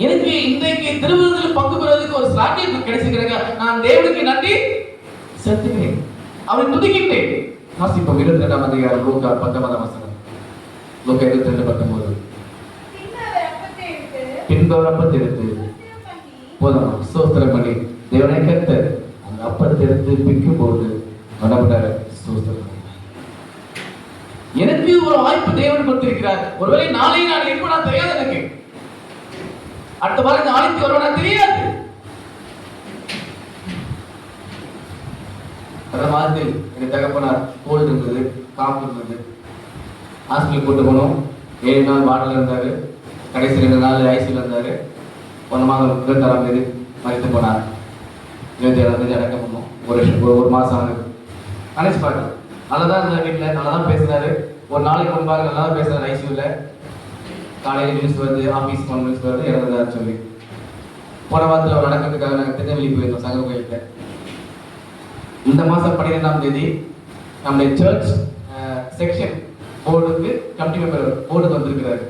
எனக்கு இன்றைக்கு திருவிருந்தில் பங்கு பெறுவதற்கு ஒரு சாக்கியம் கிடைச்சிருக்கிறாங்க. நான் தேவனுக்கு நன்றி செலுத்துகிறேன், அவரை துதிக்கின்றேன். வாசிப்போம் 22ஆம் அதிகாரம் லூக்கா 19ஆம் வசனம். லூக்கா 22:19. பின்பு அவர் அப்பத்தை எடுத்து போதும் ஸ்தோத்திரம் பண்ணி தேவனை கர்த்தர் அந்த அப்பத்தை எடுத்து பிக்கும் போது மனப்பட்டார் ஸ்தோத்திரம். எனக்கு ஒரு வாய்ப்பு தேவன் கொடுத்திருக்கிறார். ஒருவேளை நாளை நான் இருப்பேனா தெரியாது, எனக்கு அடுத்த வாரம் நாளைக்கு வருவேனா தெரியாது. அந்த மாதத்தில் எங்க தகப்பனார் கோல்டு இருந்தது, காப்பு இருந்தது. ஹாஸ்பிட்டல் கூட்டு போனோம். 7 நாள் வார்டில் இருந்தாரு. கடைசி 2 நாள் ஐசியூல இருந்தாரு. 1 மாதம் 26ஆம் தேதி மறித்து போனார். 27ஆம் தேதி அடக்கம் பண்ணோம். ஒரு மாசம் ஆகுது. நினைச்சு பாருங்க, நல்லதான் இருந்தார் வீட்டில், நல்லதான் பேசுறாரு. ஒரு நாளைக்கு முன்பாக நல்லா பேசுறாரு ஐசியூல. காலையில் நியூஸ் வருது, ஆஃபீஸ் போன நியூஸ் வருது, இறந்ததான்னு சொல்லி. போன வாரத்தில் ஒரு அடக்கத்துக்காக நாங்கள் திருநெல்வேலி போயிருந்தோம், சங்க கோயிலுக்கு. இந்த மாதம் 12ஆம் தேதி நம்முடைய சர்ச் செக்ஷன் போர்டுக்கு கமிட்டி மெம்பர் போர்டுக்கு வந்திருக்கிறாரு.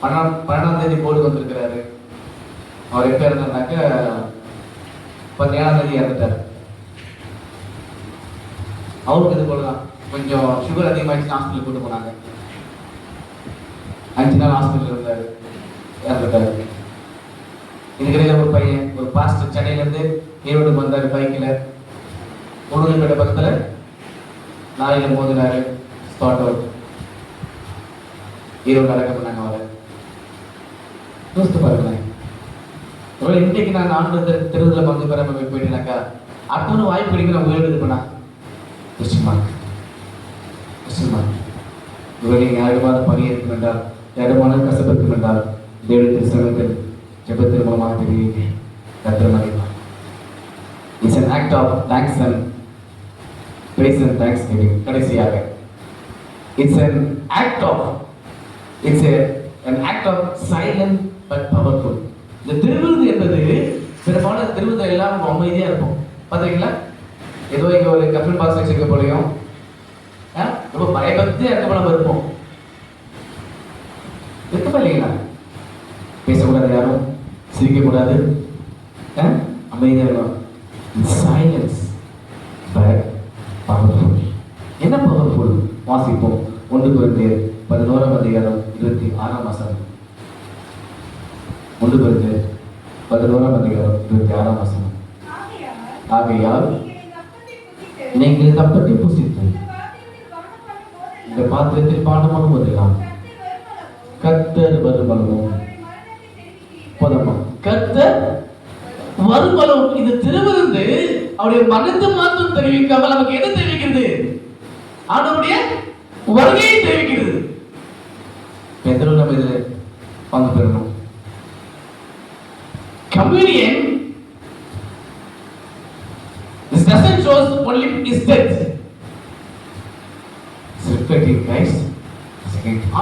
12ஆம் தேதி போர்டுக்கு வந்திருக்கிறாரு. அவர் எப்போ இருந்தாருனாக்க 17ஆம் தேதி இறந்துட்டார். அவருக்கு இது போலதான் கொஞ்சம் சுகர் அதிகமாகிடுச்சு, ஹாஸ்பிட்டல் கூட்டு போனாங்க. 5 நாள் ஹாஸ்பிட்டல் இருந்தாரு, இறந்துட்டாரு. இதுக்கிடையில ஒரு பையன், ஒரு பாஸ்டர் சென்னையிலேருந்து ஈரோடுக்கு வந்தார் பைக்கில். உடுமலைப்பேட்டை பக்கத்தில் லாரியில் மோதினாரு, ஸ்பாட் அவுட். ஈரோடு அடக்கம் பண்ணாங்க அவரை. யோசித்து பாருங்களேன், ஒருவேளை இன்றைக்கு நான் ஆண்டு திருவிழா பங்கு பெற போயிட்டேனாக்கா அடுத்த வாய்ப்பு கிடைக்கிற உயிரோடு இருப்பேனா? நிச்சயமாக ஒருவேளை யாருமான பணி இருக்கும் என்றால், யாருமான கசப்பு இருக்கும் என்றால், தேவனுடைய சமூகத்தில் ஜெபத்தின் மூலமாக தெரிவிங்க. கர்த்தர் மகிழ்வார். It's an act of thanks and praise and thanksgiving. கடைசியாக it's an act of silent but powerful. இந்த திருவிருது என்பது பெரும்பாலும் திருவிருது எல்லாம் ரொம்ப அமைதியா இருக்கும். பாத்தீங்களா, ஏதோ இங்க ஒரு கஃபில் பாக்ஸ் வச்சிருக்க போலையும் ரொம்ப பயபக்தியா இருக்க போல இருப்போம். இருக்க இல்லைங்களா? பேசக்கூடாது, யாரும் சிரிக்கக்கூடாது, அமைதியா இருக்கும். Silence but powerful. என்ன பவர்ஃபுல்? வாசிப்போம். 1 கொரிந்தியர் 11ஆம் அதிகாரம் 26ஆம் வசனம். 1 கொரிந்தியர் 11ஆம் அதிகாரம் 26ஆம் வசனம். ஆகையால் நீங்கள் இந்த அப்பத்தை புசித்து இந்த பாத்திரத்தில் பானம் பண்ணுவதெல்லாம் கர்த்தர் வருமளவும் பதமா கர்த்தர் வருமளவும். இது திருவிருந்து அவருடைய மனத்தை மாற்றம் தெரிவிக்காமல் நமக்கு என்ன தெரிவிக்கிறது? அவருடைய வருகையை தெரிவிக்கிறது. எத்தனை நம்ம இதில் பங்கு பெறணும்? Communion this doesn't show only his death. Reflecting Christ.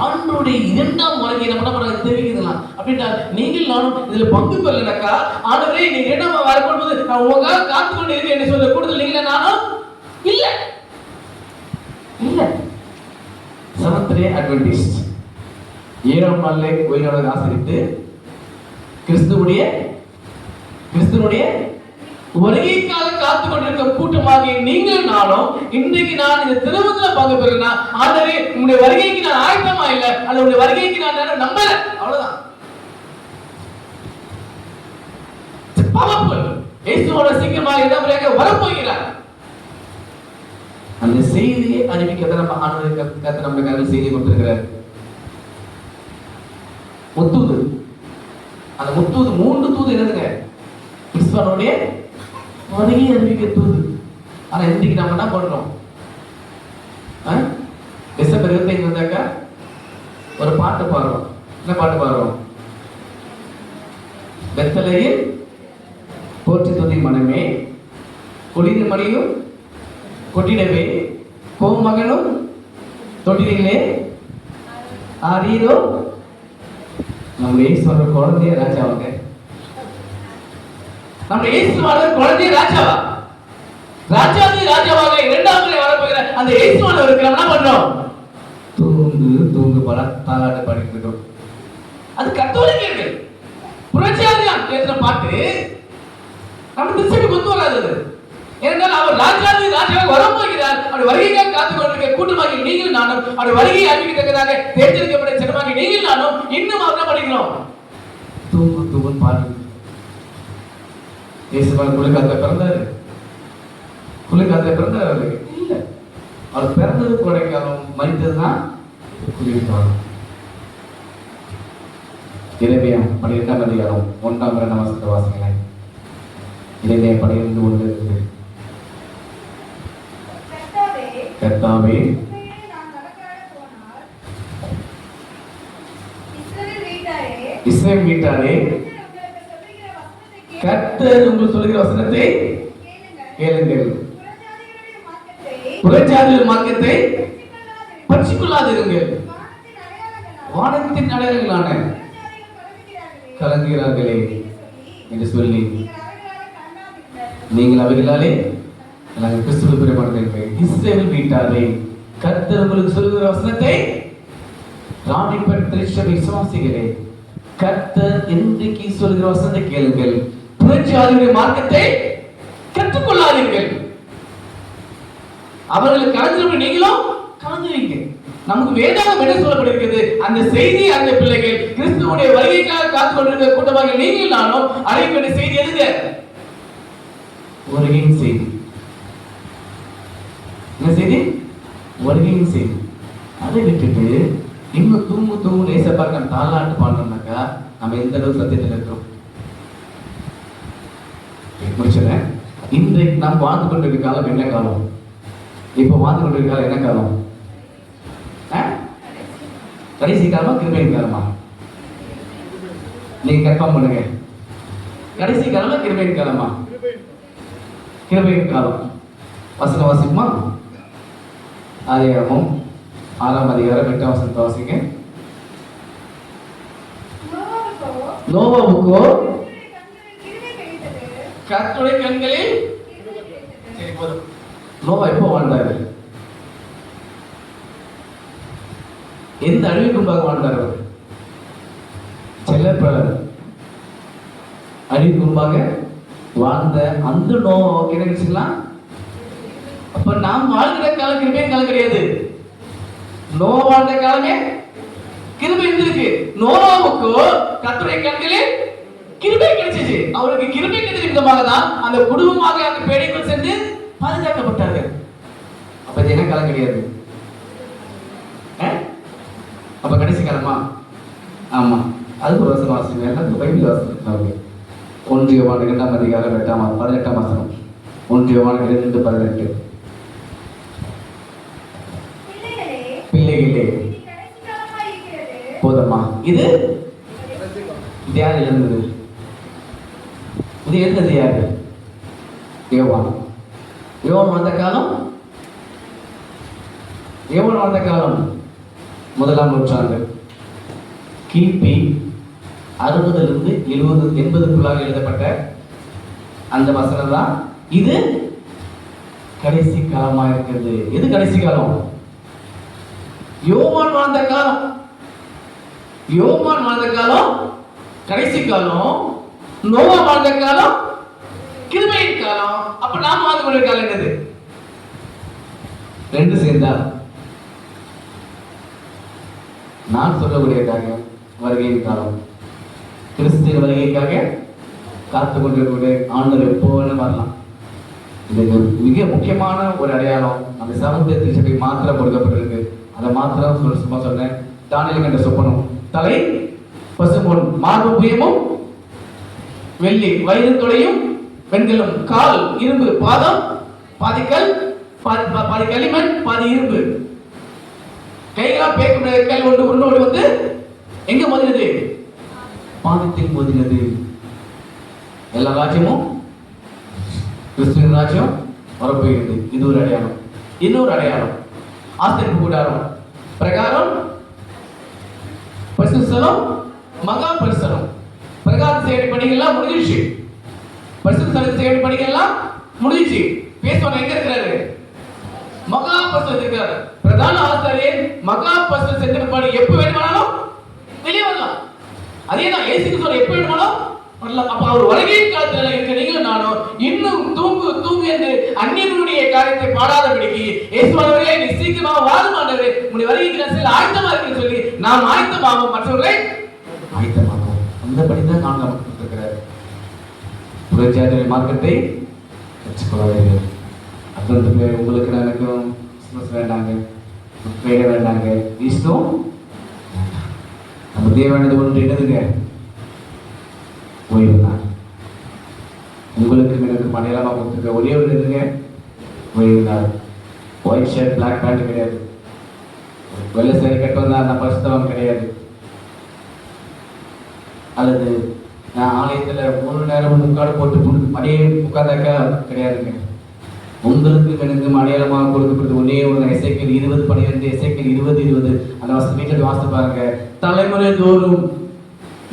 ஆண்டவருடைய 2ஆம் வருகை நம்ம தெரிவிக்கலாம். அப்படின்னா நீங்கள் நானும் இதில் பங்கு பெறலனாக்கா, ஆண்டவரே நீ 2ஆம் வரும்போது நான் உங்களுக்காக காத்து கொண்டு இருக்கேன் என்று சொல்ல கூடுதல் நீங்கள நானும் இல்ல. செவன்த் டே அட்வென்டிஸ்ட் 7ஆம் நாளிலே ஓய்வு ஆசரித்து கிறிஸ்துவுடைய வருகைக்காக காத்து கொண்டிருக்க கூட்டமாகிய நீங்கள் நானும் இன்றைக்கு நான் இந்த திருவிருந்தில் பங்கு பெறனா, ஆண்டவரே உங்களுடைய வருகைக்கு நான் ஆயத்தமா இல்லை, அல்ல உங்களுடைய வருகைக்கு நான் நம்பல. அவ்வளவுதான். பவர்ஃபுல். இயேசுவோட சீக்கிரமாக இரண்டாம் வரப்போகிறார். அந்த செய்தியை அறிவிக்க நம்ம ஆண்டவரே கர்த்தர் நம்முடைய கருவில் செய்தி கொடுத்திருக்கிறார். முத்தூது. அந்த முத்தூது 3 தூது என்னதுங்க? கிறிஸ்துவனுடைய வருகையை அறிவிக்க தூது. ஆனா இன்னைக்கு நம்ம என்ன பண்றோம்? டிசம்பர் 25 வந்தாக்கா ஒரு பாட்டு பாடுறோம். என்ன பாட்டு பாடுறோம்? பெத்தலையில் போற்றி துதி மனமே, கொடிது மணியும் கொட்டிடவே, கோமகனும் தொட்டிலே ஆரீரோ. நம்முடைய ஈஸ்வரர் குழந்தைய ராஜாவாங்க. நம்முடைய ஈஸ்வரர் குழந்தைய ராஜாவா, ராஜாதி ராஜாவாக இரண்டாம் முறை வரப்போகிற அந்த ஈஸ்வரருக்கு என்ன பண்றோம்? தூங்கு தூங்கு பல தாலாட்டு பாடிக்கிட்டோம். அது கத்தோலிக்கர்கள் புரட்சியாதியான் எழுதின பாட்டு. நம்ம திசைக்கு கொண்டு வராது. ஏனென்றால் அவர் ராஜாதி ராஜாவாக வரப்போகிறார். அவர் வருகைக்காக காத்துக் கொண்டிருக்க கூட்டமாகி நீங்கள் நானும், அவர் வருகையை அறிவிக்கத்தக்கதாக தேர்ந்தெடுக்கப்பட்ட ஜனமாகி நீங்கள் நானும் இன்னும் அவர் என்ன படிக்கிறோம்? தூங்கு தூங்கு பாடு. இயேசுவான் குளிர்காலத்தில் பிறந்தாரு. குளிர்காலத்தில் பிறந்தார் அவருக்கு இல்லை. அவர் பிறந்தது கோடைக்காலம், மறித்ததுதான் குளிர்காலம். இறைமையம் 12ஆம் அதிகாரம் 1ஆம் 2ஆம் வசனத்தை வாசிக்கிறேன். இறைமையம் 12:1. கர்த்தாவே, இஸ்ரவேல் வீட்டாரே, கர்த்தர் உங்களுக்கு சொல்லுகிற வசனத்தை கேளுங்கள். புறஜாதிகள் மார்க்கத்தை பற்றிக்கொள்ளாதிருங்கள். வானத்தின் அடையாளங்களான கலங்குகிறார்களே என்று சொல்லி நீங்கள் அவைகளாலே நாங்கள் கிறிஸ்துவுக்கு பிரியமானவர்கள். இஸ்ரவேல் வீட்டாரே, கர்த்தர் உங்களுக்கு சொல்லுகிற வசனத்தை ராணிப்பேட் திருச்சபை விசுவாசிகளே, கர்த்தர் இன்றைக்கு சொல்லுகிற வசனத்தை கேளுங்கள். புறஜாதிகளுடைய மார்க்கத்தை கற்றுக்கொள்ளாதீர்கள். அவர்களுக்கு கலந்து நீங்களும் கலந்துவீங்க. நமக்கு வேதாகம் என்ன சொல்லப்பட்டிருக்கிறது? அந்த செய்தி அந்த பிள்ளைகள் கிறிஸ்துவுடைய வருகைக்காக காத்துக் கொண்டிருக்கிற கூட்டமாக நீங்கள் நானும் அறிவிக்க வேண்டிய செய்தி எதுங்க? வருகையின் செய்தி. என்ன செய்தி? வருகையின் செய்தி. அதை விட்டுட்டு இன்னும் தூங்கு தூங்கு நேச பார்க்க தாளாட்டு பாடணும்னாக்கா நம்ம எந்த அளவு சத்தியத்தில் இருக்கிறோம்? முடிச்சுறேன். இன்றைக்கு நாம் வாழ்ந்து கொண்டிருக்கிற காலம் என்ன காலம்? இப்ப வாழ்ந்து கொண்டிருக்கிற காலம் என்ன காலம்? கடைசி காலமா கிருபையின் காலமா? நீங்க கன்ஃபார்ம் பண்ணுங்க. கடைசி காலமா கிருபையின் காலமா? கிருபையின் காலம். வசனம் வாசிக்குமா? ஆதியாகமம் 6ஆம் அதிகாரம் 8ஆம் வசனத்தை வாசிங்க. நோவாவுக்கோ கர்த்தருடைய கண்களில். சரி போதும். நோவா எப்போ வாழ்ந்தாரு? எந்த அழிவுக்கு முன்பாக வாழ்ந்தார் அவர்? செல்லப்பிரளயம் அழிவுக்கு முன்பாக வாழ்ந்த அந்த நோவாவுக்கு என்ன கிடைச்சுக்கலாம்? அப்ப நாம் வாழ்கிற காலம் கிருபையின் காலம் கிடையாது. நோவா வாழ்ந்த காலமே கிருபை இருந்திருக்கு. நோவாவுக்கு கர்த்தருடைய கண்களில் கிருபை கிடைச்சிச்சு. அவருக்கு கிருபை கிடைச்ச விதமாக தான் அந்த குடும்பமாக அந்த பேழைக்குள் சென்று பாதுகாக்கப்பட்டார்கள். அப்ப இது என்ன காலம் கிடையாது. அப்ப கடைசி காலமா? ஆமா. அதுக்கு ஒரு வசனம் வாசிங்க. எல்லாத்துக்கும் பைபிள் வாசிங்க. 1 யோவான் 2ஆம் அதிகாரம் 18ஆம் வசனம். 1 யோவான் 2:18. பிள்ளைகளே, போதுமா? இது யார் எழுந்தது? இது எழுந்தது யாரு? யோவான். யோவான் வந்த காலம், யோவான் வந்த காலம் 1ஆம் நூற்றாண்டு. கிபி 60 70 80 எழுதப்பட்ட அந்த வசனம் தான் இது கடைசி காலமா இருக்கிறது. எது கடைசி காலம்? யோவான் வாழ்ந்த காலம். யோவான் வாழ்ந்த காலம் கடைசி காலம். நோவா வாழ்ந்த காலம் கிருபையின் காலம். அப்ப நாம் வாழ்ந்து கொண்ட காலம் என்னது? ரெண்டு சேர்ந்தா நான் சொல்லக்கூடிய காரியம் வருகையின் காலம். கிறிஸ்துவின் வருகைக்காக காத்து கொண்டிருக்கக்கூடிய ஆண்டவர் எப்போ வரலாம். இது மிக முக்கியமான ஒரு அடையாளம். அந்த சமூக திருச்சபை மாத்திரம் கொடுக்கப்பட்டிருக்கு. அதை மாத்திரம் சும்மா சொன்னேன். தானியேல் கண்ட சொப்பனம். தலை பசும்பொன், மார்பு புயமும் வெள்ளி, வயிறு தொடையும் வெண்கலம், கால் இரும்பு, பாதம் பாதிக்கல், பாதி களிமண், பாதி இரும்பு, கைகளா பேக்குடைய கல் ஒன்று ஒன்றோடு வந்து மோதினது? பாதத்தில் மோதினது. எல்லா ராஜ்யமும் கிறிஸ்துவின் ராஜ்யம் வரப்போகிறது. இது ஒரு அடையாளம். இன்னொரு அடையாளம் ஆசரிப்பு கூடாரம் பிரகாரம் பரிசுத்தம் மகா பரிசுத்தம். பிரகாரம் செய்ய பணிகள்லாம் முடிஞ்சிருச்சு. பரிசுத்தம் செய்ய பணிகள்லாம் முடிஞ்சிச்சு. பேசுவாங்க எங்க இருக்கிறாரு? மகா பரிசுத்தம் இருக்கிறார். பிரதான ஆசாரியர் மகா பரிசுத்தம் செஞ்ச பணி எப்ப வேணுமானாலும் வெளியே வரலாம். அதேதான் இயேசு கிறிஸ்து எப்ப வேணுமானாலும் வரலாம். அப்ப அவர் வருகை காலத்துல இருக்க நீங்களும் நானும் இன்னும் தூங்கு தூங்கு என்று அந்நியனுடைய காரியத்தை பாடாதபடிக்கு இயேசுவானவர்களே நீ சீக்கிரமாக வாழுமானவரே உங்களுடைய வருகைக்கு நான் சில ஆயத்தமா இருக்குன்னு சொல்லி நாம் ஆயத்தமாகும், மற்றவர்களை ஆயத்தமாகும். அந்த படிதான் நான் நமக்கு கொடுத்திருக்கிறார். புரட்சியாளர் மார்க்கத்தை கற்றுக்கொள்ளாதீர்கள். அத்தனை பேர் உங்களுக்கு எனக்கும் கிறிஸ்துமஸ் வேண்டாங்க, வேக வேண்டாங்க, ஈஸ்டரும் நம்ம தேவையானது ஒன்று என்னதுங்க? ஓய்வு நாள். உங்களுக்கு எனக்கு மலையாளமாக கொடுத்துருக்க ஒரே ஒரு எதுங்க? ஓய்வு நாள். ஒயிட் ஷர்ட் பிளாக் பேண்ட் கிடையாது. வெள்ளை சேரை கட்டு வந்தா நான் பரிசுத்தவன் கிடையாது. அல்லது நான் ஆலயத்தில் 3 நேரம் முக்காடு போட்டு மடியே உட்கார்ந்தாக்கா கிடையாதுங்க. உங்களுக்கு எனக்கு அடையாளமாக கொடுக்கப்பட்டது ஒரே ஒரு எசேக்கியேல் 20:12 எசேக்கியேல் 20:20 அந்த வசனம் வீட்டில் வாசித்து பாருங்க. தலைமுறை தோறும்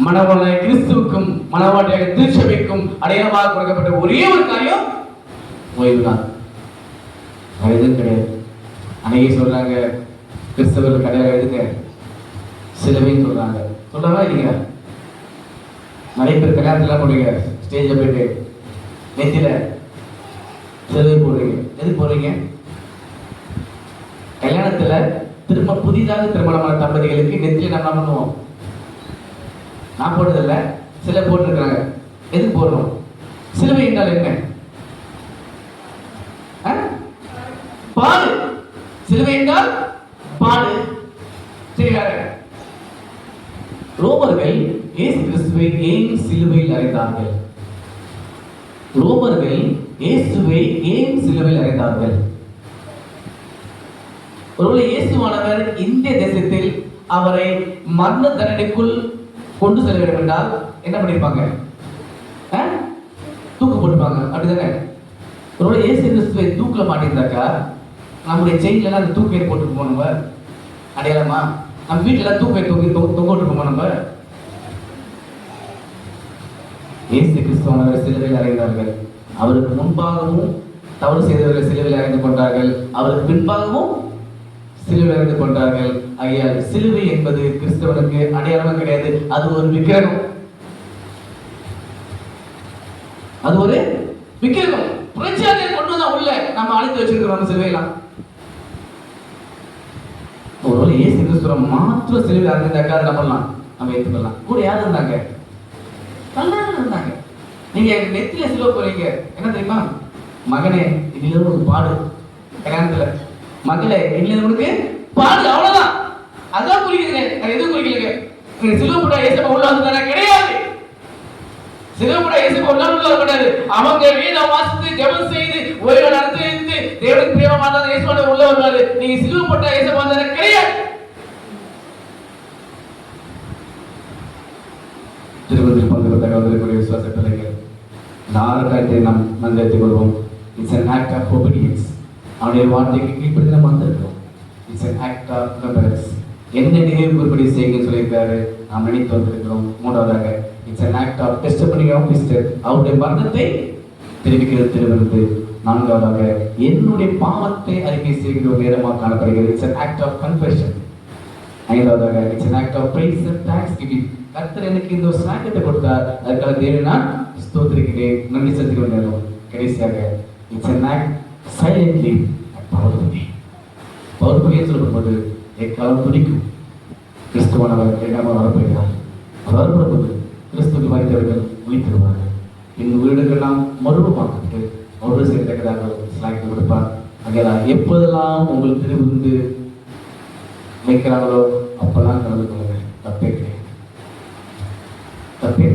மணவாளனை கிறிஸ்துவுக்கும் மணவாட்டியாக திருச்சபைக்கும் அடையாளமாக கொடுக்கப்பட்ட ஒரே ஒரு காரியம் ஓய்வு நாள். எதுவும் கிடையாது. அன்னைக்கு சொல்றாங்க கிறிஸ்தவர்களுக்கு அடையாளம் எதுங்க? சிலுவைன்னு சொல்றாங்க. சொல்றாங்களா இல்லைங்க? நிறைய பேர் கல்யாணத்துல போடுறீங்க, ஸ்டேஜ்ல போயிட்டு நெத்தியில சிலுவை போடுறீங்க. எதுக்கு போடுறீங்க? கல்யாணத்துல புதிதாக திருமணமான தம்பதிகளுக்கு நெத்தியில நம்ம பண்ணுவோம். நான் போட்டதில்லை, சில போட்டிருக்கிறாங்க. எதுக்கு போடுறோம்? சிலுவை என்றால் என்ன? பாடு. சிலுவை என்றால் பாடு. சரி, ரோமர்கள் இயேசு கிறிஸ்துவை ஏன் சிலுவையில் அறைந்தார்கள்? ரோமர்கள் இயேசுவை ஏன் சிலுவையில் அறைந்தார்கள்? ஒருவேளை இயேசுவானவர் இந்திய தேசத்தில் அவரை மரண தண்டனைக்குள் கொண்டு செல்ல வேண்டும் என்றால் என்ன பண்ணிருப்பாங்க? தூக்கு போட்டுப்பாங்க, அப்படிதானே? ஒருவேளை இயேசு கிறிஸ்துவை தூக்கில மாட்டிருந்தாக்கா நம்முடைய செயின்ல அந்த தூக்கை போட்டு போனோம் அடையாளமா. நம்ம வீட்டுல தூக்கை தொங்கிட்டு போவோம். நம்ம இயேசு கிறிஸ்துவானவர் சிலுவையில் அறைந்தார்கள். அவருக்கு முன்பாகவும் தவறு செய்தவர்கள் சிலுவையில் அறைந்து கொண்டார்கள், அவருக்கு பின்பாகவும் சிலுவையில் அறைந்து கொண்டார்கள். ஆகையால் சிலுவை என்பது கிறிஸ்தவனுக்கு அடையாளம் கிடையாது. அது ஒரு விக்கிரகம். அது ஒரு விக்கிரகம். புரட்சியாளர் கொண்டு தான் உள்ள நம்ம அழைத்து வச்சிருக்கிறோம் சிலுவையெல்லாம். ஒருவேளை இயேசு கிறிஸ்துவ மாத்திர சிலுவையில் அறைந்தாக்கா அதை பண்ணலாம், நம்ம ஏற்றுக்கொள்ளலாம். கூட யார் இருந்தாங்க? நல்லா இருந்தாங்க. நீங்க நெத்தில சிலுவை போறீங்க, என்ன தெரியுமா? மகனே இதுல ஒரு பாடு. கல்யாணத்துல மகளே இதுல உனக்கு பாடு, அவ்வளவுதான். அதான் குறிக்குதுங்க, எதுவும் குறிக்கலங்க. சிலுவை போட்டா இயேசப்பா உள்ள வந்தாரா? கிடையாது. சிலுவை போட்டா இயேசப்பா உள்ள வரக்கூடாது. அவங்க வேதம் வாசித்து ஜெபம் செய்து ஓய்வு நடத்தி தேவனுக்கு பிரியமான இயேசுவானவர் உள்ள வருவாரு. நீங்க சிலுவை போட்டா இயேசப்பா வந்தாரா? கிடையாது. திருவதில் பங்குபட்ட வந்திருக்கிற விசுவாச பிள்ளைகள் நாரகத்தை நாம் மந்திரத்தை கொள்வோம். It's an act of obedience. அவருடைய வார்த்தைக்கு கீழ்ப்படி நம்ம வந்திருக்கோம். It's an act of remembrance. என்ன நினைவு கூறுபடி செய்யுங்கன்னு சொல்லியிருக்காரு, நாம் நினைத்து வந்திருக்கிறோம். மூன்றாவதாக it's an act of testimony of his death. அவருடைய மரணத்தை தெரிவிக்கிறது திருவிருந்து. நான்காவதாக என்னுடைய பாவத்தை அறிக்கை செய்கிற ஒரு நேரமாக காணப்படுகிறது. It's an act of confession. ஐந்தாவதாக it's an act of praise and thanksgiving. கர்த்தர் எனக்கு இந்த ஒரு ஸ்நாக்கத்தை கொடுத்தார், அதுக்காக தேவனை நான் ஸ்தோத்திரிக்கிறேன், நன்றி செலுத்திக் கொண்டேன். கடைசியாக it's an act silently powerfully. Powerfully சொல்லப்படும்போது எக்காலம் துடிக்கும். கிறிஸ்துவானவர் எங்காமல் வரப்போகிறார். அவர் வரப்படும்போது கிறிஸ்துக்கு மறித்தவர்கள் உயிர்த்திருவார்கள். இந்த வீடுகள்லாம் மறுரூபமாக்கப்பட்டு மறுபடியும் செய்யத்தக்கதாக ஸ்நாக்கை கொடுப்பார். அங்கேதான் எப்போதெல்லாம் உங்களுக்கு திருவிருந்து வைக்கிறாங்களோ அப்பெல்லாம் கலந்து கொள்ளுங்க. தப்பே கிடையாது. தப்பே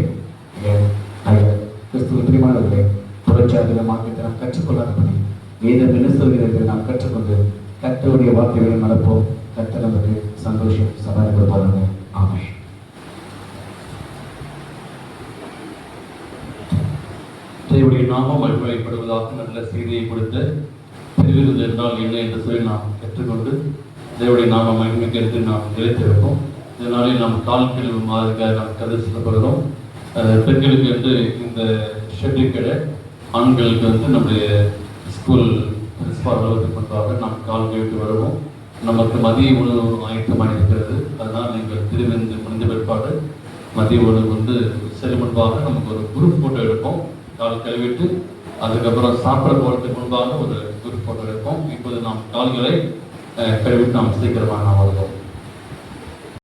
கிறிஸ்துவ பிரியமானவர்களே, புரட்சியாளர் மார்க்கத்தை நாம் கற்றுக்கொள்ளாதபடி வேதம் என்ன சொல்கிறது நாம் கற்றுக்கொண்டு கர்த்தருடைய வார்த்தைகளை நடப்போம். கர்த்தர் நமக்கு சந்தோஷம் சமாதானம் கொடுப்பாருங்க. ஆமென். நாமம் மகிமைப்படுவதாக நல்ல செய்தியை கொடுத்து பெறுவது என்றால் என்ன என்று சொல்லி நாம் கற்றுக்கொண்டு தேவனுடைய நாம மகிமைக்கு என்று நாம் நிலைத்திருக்கோம். இதனாலே நாம் கால் கழுவு மாதிரி நாம் கருது சொல்லப்படுகிறோம். பெண்களுக்கு வந்து இந்த ஷெட்டில் கடை, ஆண்களுக்கு வந்து நம்முடைய ஸ்கூல் பிரின்சிபால் அலுவலகத்துக்கு முன்பாக நாம் கால் கழுவிட்டு வருவோம். நமக்கு மதிய உணவு ஆயத்தமாக இருக்கிறது. அதனால் நீங்கள் திருவிருந்து முடிந்த பிற்பாடு மதிய உணவு வந்து செல்லும் முன்பாக நமக்கு ஒரு குரூப் ஃபோட்டோ எடுப்போம். கால் கழுவிட்டு அதுக்கப்புறம் சாப்பிட போகிறதுக்கு முன்பாக ஒரு குரூப் ஃபோட்டோ எடுப்போம். இப்போது நாம் கால்களை கழுவிட்டு நாம் சீக்கிரமாக நாம் வருவோம்.